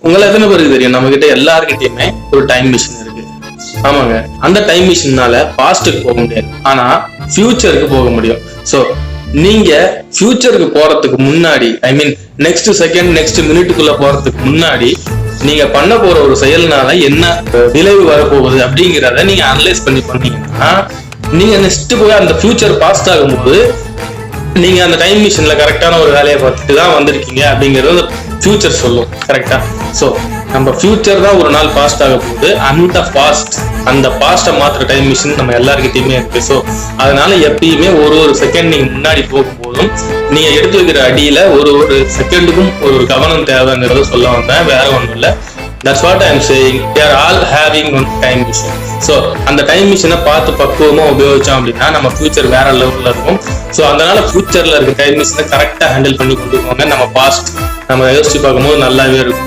உங்களை எத்தனை பேருக்கு தெரியும், நம்ம கிட்ட எல்லாருக்கிட்டையுமே ஒரு டைம் மிஷின் இருக்கு. ஆமாங்க, அந்த டைம் மிஷின்னால பாஸ்டுக்கு போக முடியாது, ஆனா ஃபியூச்சருக்கு போக முடியும். சோ நீங்க ஃபியூச்சருக்கு போறதுக்கு முன்னாடி, ஐ மீன் நெக்ஸ்ட் செகண்ட் நெக்ஸ்ட் மினிட்டுக்குள்ள போறதுக்கு முன்னாடி நீங்க பண்ண போற ஒரு செயல்னால என்ன விளைவு வரப்போகுது அப்படிங்கிறத நீங்க அனலைஸ் பண்ணி பண்ணீங்கன்னா, நீங்க நெக்ஸ்ட் போய் அந்த ஃபியூச்சர் பாஸ்ட் ஆகும்போது நீங்க அந்த டைம் மிஷின்ல கரெக்டான ஒரு வேலையை பார்த்துட்டு தான் வந்திருக்கீங்க அப்படிங்கிறது ஃபியூச்சர் சொல்லும். கரெக்டா? ஸோ நம்ம ஃபியூச்சர் தான் ஒரு நாள் பாஸ்ட் ஆக போகுது. அந்த பாஸ்ட்டை மாத்திர டைம் மிஷின் நம்ம எல்லாருக்கிட்டையுமே இருக்கு. ஸோ அதனால எப்பயுமே ஒரு செகண்ட் நீங்க முன்னாடி போகும்போதும் நீங்க எடுத்து வைக்கிற அடியில ஒரு செகண்டுக்கும் ஒரு கவனம் தேவைங்கிறத சொல்ல வந்தேன், வேற ஒன்றும் இல்லை. That's what I'm saying. They are all having one time machine. So அந்த டைம் மிஷினை பார்த்து பக்குவமா உபயோகிச்சோம் அப்படின்னா நம்ம ஃபியூச்சர் வேற லெவல்ல இருக்கும். ஸோ அதனால ஃபியூச்சர்ல இருக்க டைம் மிஷினை கரெக்டா ஹேண்டில் பண்ணி கொண்டு போங்க. நம்ம பாஸ்ட் நம்ம யோசிச்சு பார்க்கும்போது நல்லாவே இருக்கும்.